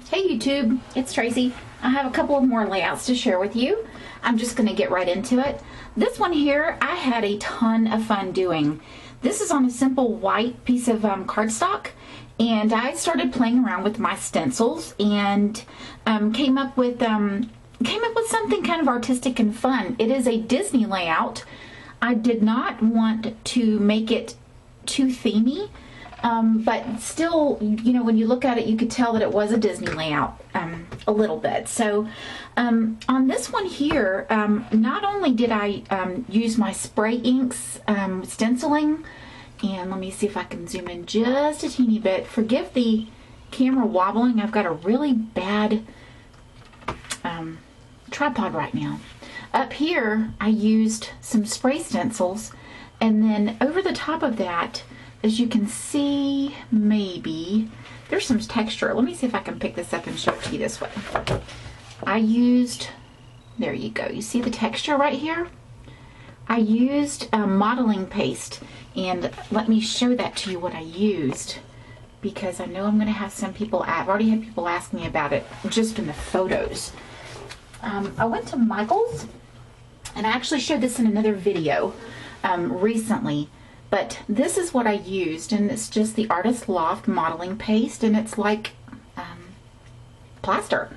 Hey YouTube, it's Tracy. I have a couple of more layouts to share with you. I'm just going to get right into it. This one here, I had a ton of fun doing. This is on a simple white piece of cardstock, and I started playing around with my stencils and came up with something kind of artistic and fun. It is a Disney layout. I did not want to make it too themey. But still, you know, when you look at it, you could tell that it was a Disney layout a little bit. So on this one here, not only did I use my spray inks stenciling, and let me see if I can zoom in just a teeny bit. Forgive the camera wobbling. I've got a really bad tripod right now. Up here, I used some spray stencils, and then over the top of that, as you can see, maybe there's some texture. Let me see if I can pick this up and show it to you this way. I used, there you go, you see the texture right here? I used modeling paste, and let me show that to you what I used, because I know I'm going to have some people, I've already had people ask me about it just in the photos. I went to Michael's, and I actually showed this in another video recently. But this is what I used, and it's just the Artist Loft modeling paste, and it's like plaster.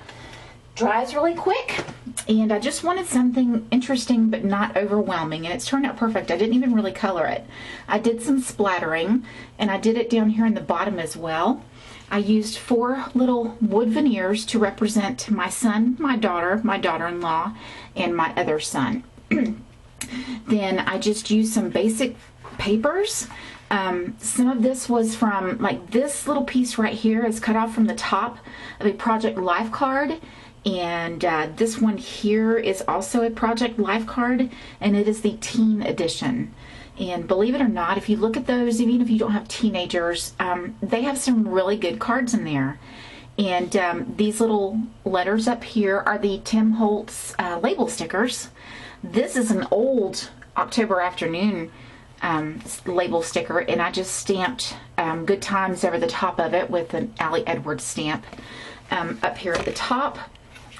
Dries really quick, and I just wanted something interesting but not overwhelming, and it's turned out perfect. I didn't even really color it. I did some splattering, and I did it down here in the bottom as well. I used 4 little wood veneers to represent my son, my daughter-in-law, and my other son. Then I just used some basic papers. Some of this was from, like, this little piece right here is cut off from the top of a Project Life card, and this one here is also a Project Life card, and it is the teen edition. And believe it or not, if you look at those, even if you don't have teenagers, they have some really good cards in there. And these little letters up here are the Tim Holtz label stickers. This is an old October Afternoon label sticker, and I just stamped Good Times over the top of it with an Allie Edwards stamp. Up here at the top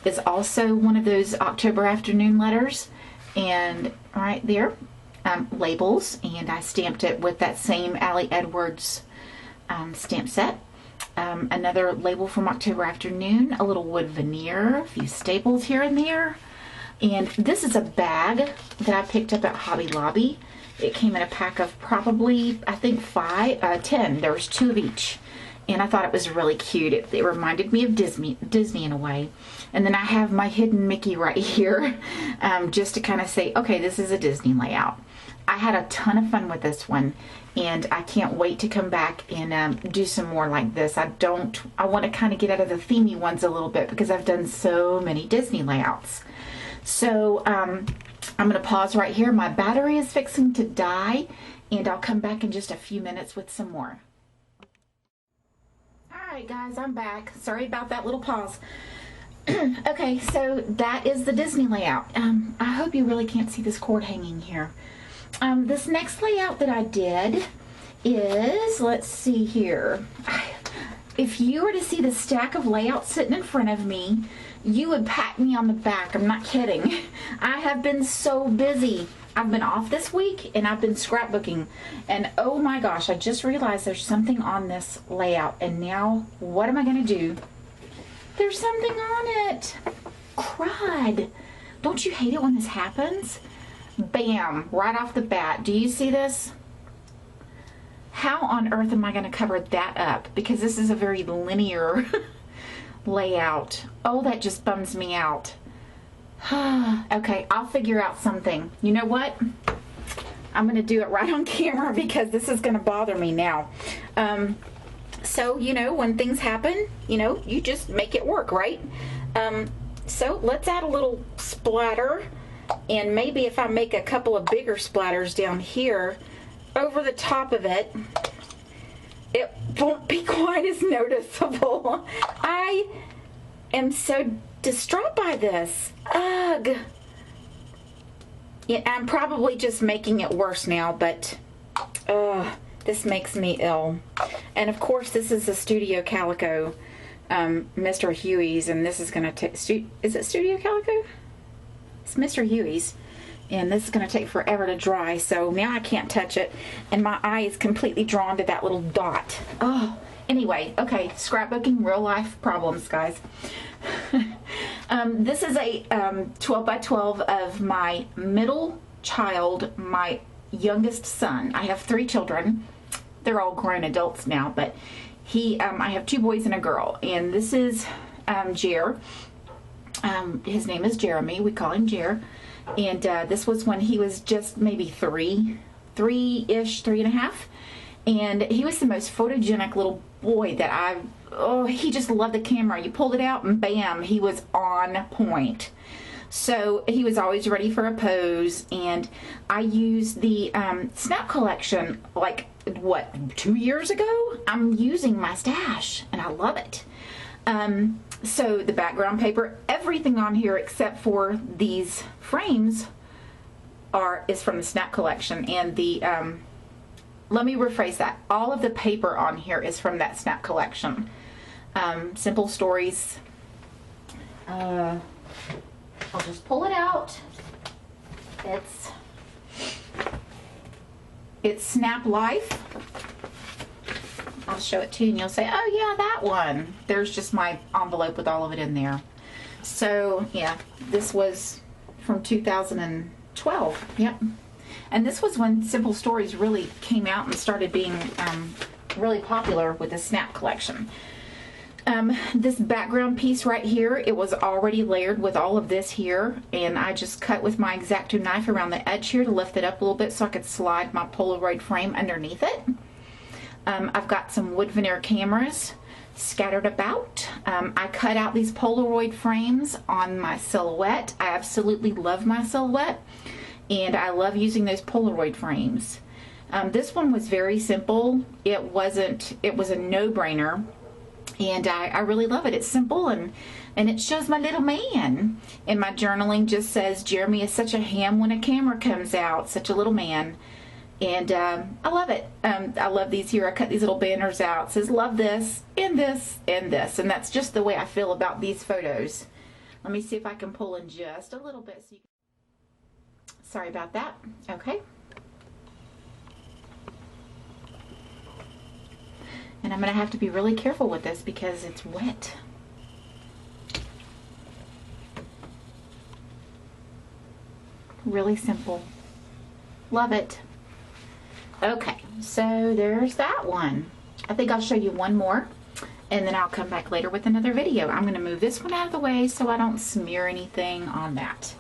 is also one of those October Afternoon letters, and right there, labels, and I stamped it with that same Allie Edwards stamp set. Another label from October Afternoon, a little wood veneer, a few staples here and there. And this is a bag that I picked up at Hobby Lobby. It came in a pack of probably, I think 10. There was 2 of each. And I thought it was really cute. It reminded me of Disney in a way. And then I have my hidden Mickey right here, just to kind of say, okay, this is a Disney layout. I had a ton of fun with this one, and I can't wait to come back and do some more like this. I want to kind of get out of the themey ones a little bit, because I've done so many Disney layouts. So I'm going to pause right here. My battery is fixing to die, and I'll come back in just a few minutes with some more. Alright guys, I'm back. Sorry about that little pause. Okay, so that is the Disney layout. I hope you really can't see this cord hanging here. This next layout that I did is, let's see here. If you were to see the stack of layouts sitting in front of me, you would pat me on the back. I'm not kidding. I have been so busy. I've been off this week, and I've been scrapbooking. And oh my gosh, I just realized there's something on this layout. And now, what am I going to do? There's something on it. Crud. Don't you hate it when this happens? Bam, right off the bat. Do you see this? How on earth am I going to cover that up? Because this is a very linear layout. Oh, that just bums me out. Okay, I'll figure out something. You know what? I'm going to do it right on camera, because this is going to bother me now. So, you know, when things happen, you know, you just make it work, right? So let's add a little splatter, and maybe if I make a couple of bigger splatters down here over the top of it, it won't be quite as noticeable. I am so distraught by this. Ugh. Yeah, I'm probably just making it worse now, but this makes me ill. And of course, this is a Studio Calico Mr. Huey's, and this is going to take, is it Studio Calico? It's Mr. Huey's, and this is going to take forever to dry, so now I can't touch it, and my eye is completely drawn to that little dot. Oh, anyway, okay, scrapbooking, real life problems, guys. This is a 12 by 12 of my middle child, my youngest son. I have 3 children. They're all grown adults now, but I have 2 boys and a girl, and this is Jer. His name is Jeremy. We call him Jer. And this was when he was just maybe 3-ish, 3.5. And he was the most photogenic little boy that he just loved the camera. You pulled it out and bam, he was on point. So he was always ready for a pose, and I used the Snap collection like, what, 2 years ago? I'm using my stash, and I love it. So the background paper, everything on here except for these frames is from the Snap collection, and the, let me rephrase that. All of the paper on here is from that Snap collection. Simple Stories. I'll just pull it out. It's Snap Life. I'll show it to you and you'll say, oh yeah, that one. There's just my envelope with all of it in there. So yeah, this was from 2012. Yep. And this was when Simple Stories really came out and started being really popular with the Snap collection. This background piece right here, it was already layered with all of this here, and I just cut with my X12 knife around the edge here to lift it up a little bit so I could slide my Polaroid frame underneath it. I've got some wood veneer cameras scattered about. I cut out these Polaroid frames on my Silhouette. I absolutely love my Silhouette, and I love using those Polaroid frames. This one was very simple. It was a no-brainer. And I really love it. It's simple, and it shows my little man. And my journaling just says, Jeremy is such a ham when a camera comes out, such a little man. And I love it. I love these here. I cut these little banners out. It says, love this, and this, and this. And that's just the way I feel about these photos. Let me see if I can pull in just a little bit. So you can... Sorry about that. Okay. And I'm going to have to be really careful with this because it's wet. Really simple. Love it. Okay, so there's that one. I think I'll show you one more, and then I'll come back later with another video. I'm going to move this one out of the way so I don't smear anything on that.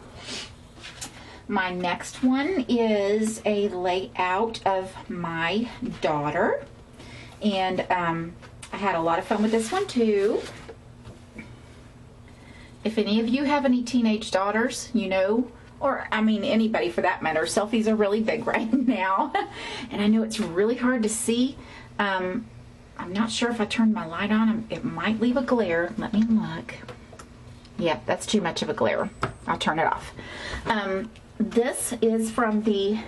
My next one is a layout of my daughter. And I had a lot of fun with this one too. If any of you have any teenage daughters, you know, or I mean anybody for that matter, selfies are really big right now. And I know it's really hard to see. I'm not sure if I turned my light on, it might leave a glare. Let me look. Yep, that's too much of a glare. I'll turn it off. This is from the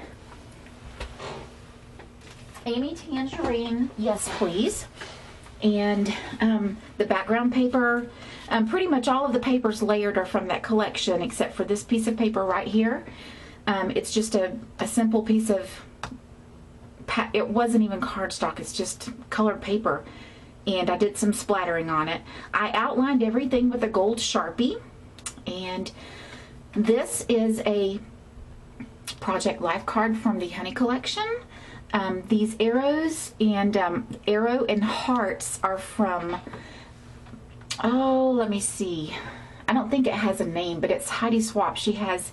Amy Tangerine, Yes Please. And the background paper, pretty much all of the papers layered are from that collection except for this piece of paper right here. It's just a simple piece of, it wasn't even cardstock, it's just colored paper. And I did some splattering on it. I outlined everything with a gold Sharpie. And this is a Project Life card from the Honey collection. These arrows and arrow and hearts are from, oh, let me see. I don't think it has a name, but it's Heidi Swap. She has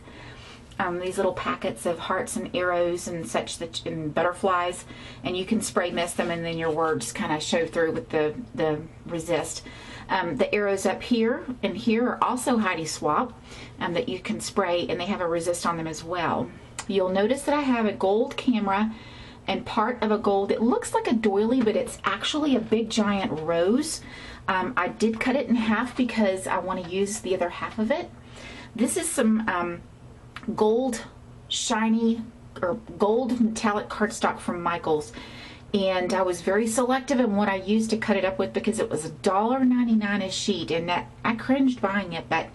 these little packets of hearts and arrows and such, that and butterflies, and you can spray mist them, and then your words kind of show through with the resist. The arrows up here and here are also Heidi Swap that you can spray, and they have a resist on them as well. You'll notice that I have a gold camera and part of a gold, it looks like a doily, but it's actually a big giant rose. I did cut it in half because I want to use the other half of it. This is some gold shiny or gold metallic cardstock from Michaels, And I was very selective in what I used to cut it up with because it was $1.99 a sheet, and that I cringed buying it, but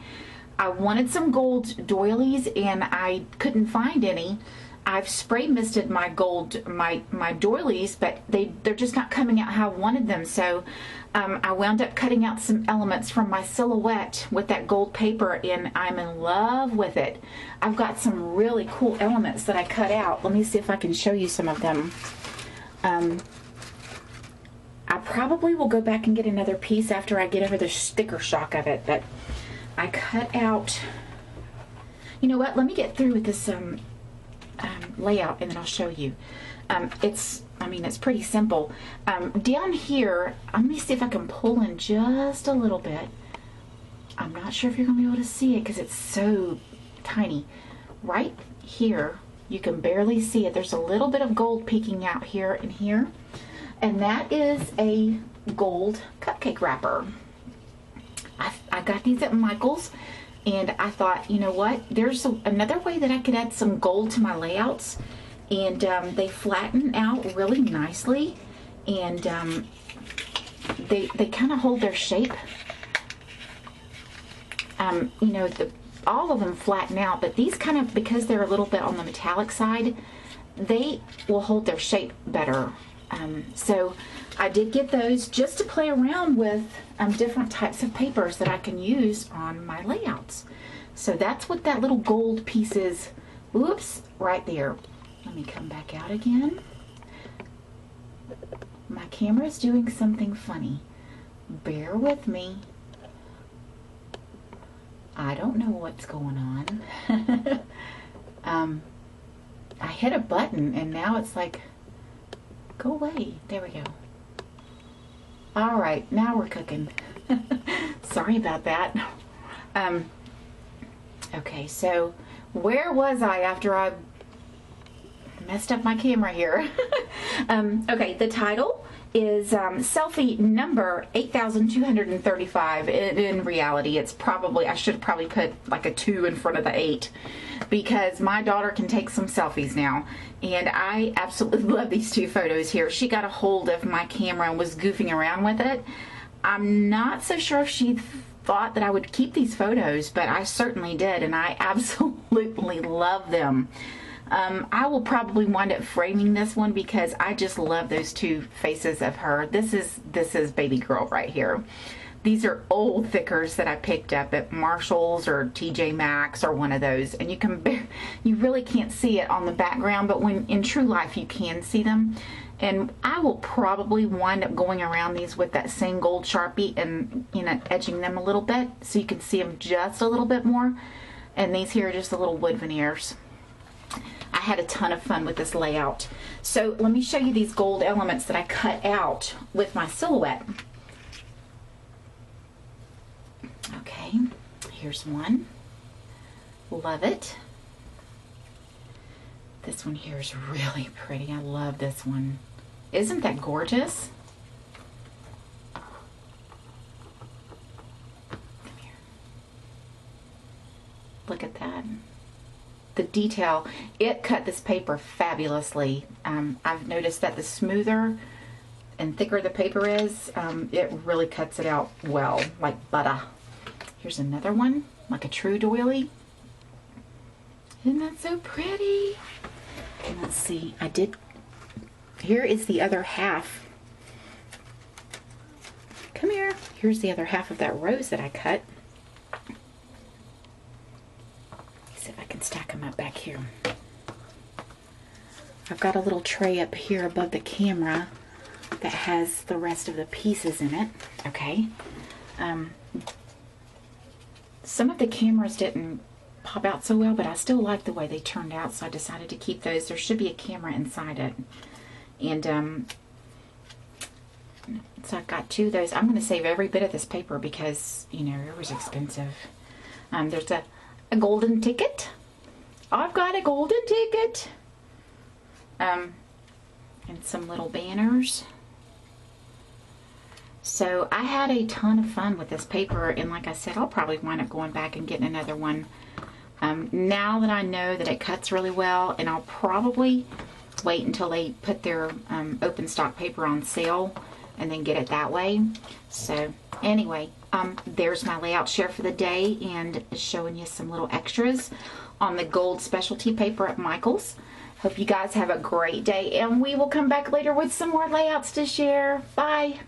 I wanted some gold doilies and I couldn't find any. I've spray misted my gold, my doilies, but they're just not coming out how I wanted them. So I wound up cutting out some elements from my silhouette with that gold paper, and I'm in love with it. I've got some really cool elements that I cut out. Let me see if I can show you some of them. I probably will go back and get another piece after I get over the sticker shock of it, but I cut out, you know what, let me get through with this layout and then I'll show you. It's pretty simple. Down here, let me see if I can pull in just a little bit. I'm not sure if you're going to be able to see it because it's so tiny. Right here, you can barely see it. There's a little bit of gold peeking out here and here. And that is a gold cupcake wrapper. I got these at Michael's, and I thought, you know what? There's another way that I could add some gold to my layouts. And they flatten out really nicely. And they kind of hold their shape. You know, all of them flatten out, but these kind of, because they're a little bit on the metallic side, they will hold their shape better. So I did get those just to play around with different types of papers that I can use on my layouts. So that's what that little gold piece is. Whoops, right there. Let me come back out again. My camera is doing something funny. Bear with me. I don't know what's going on. I hit a button and now it's like, go away. There we go. All right, now we're cooking. Sorry about that. Okay, so where was I after I messed up my camera here? Okay, the title is selfie number 8,235. In reality, it's probably, I should have probably put like a 2 in front of the 8 because my daughter can take some selfies now, and I absolutely love these 2 photos here. She got a hold of my camera and was goofing around with it. I'm not so sure if she thought that I would keep these photos, but I certainly did, and I absolutely love them. I will probably wind up framing this one because I just love those 2 faces of her. This is baby girl right here. These are old thickers that I picked up at Marshall's or TJ Maxx or one of those, and you really can't see it on the background, but when in true life you can see them. And I will probably wind up going around these with that same gold Sharpie and, you know, edging them a little bit so you can see them just a little bit more. And these here are just the little wood veneers. I had a ton of fun with this layout. So let me show you these gold elements that I cut out with my silhouette. Okay, here's one. Love it. This one here is really pretty. I love this one. Isn't that gorgeous? Come here. Look at that. The detail, it cut this paper fabulously. I've noticed that the smoother and thicker the paper is, it really cuts it out well, like butter. Here's another one, like a true doily. Isn't that so pretty? And let's see, here is the other half. Come here. Here's the other half of that rose that I cut. See if I can stack them up back here. I've got a little tray up here above the camera that has the rest of the pieces in it. Okay. Some of the cameras didn't pop out so well, but I still like the way they turned out, so I decided to keep those. There should be a camera inside it. And so I've got 2 of those. I'm going to save every bit of this paper because, you know, it was expensive. There's a golden ticket. I've got a golden ticket. And some little banners. So I had a ton of fun with this paper, and like I said, I'll probably wind up going back and getting another one. Now that I know that it cuts really well, and I'll probably just wait until they put their open stock paper on sale and then get it that way. So anyway, there's my layout share for the day, and showing you some little extras on the gold specialty paper at Michael's. Hope you guys have a great day, and we will come back later with some more layouts to share. Bye.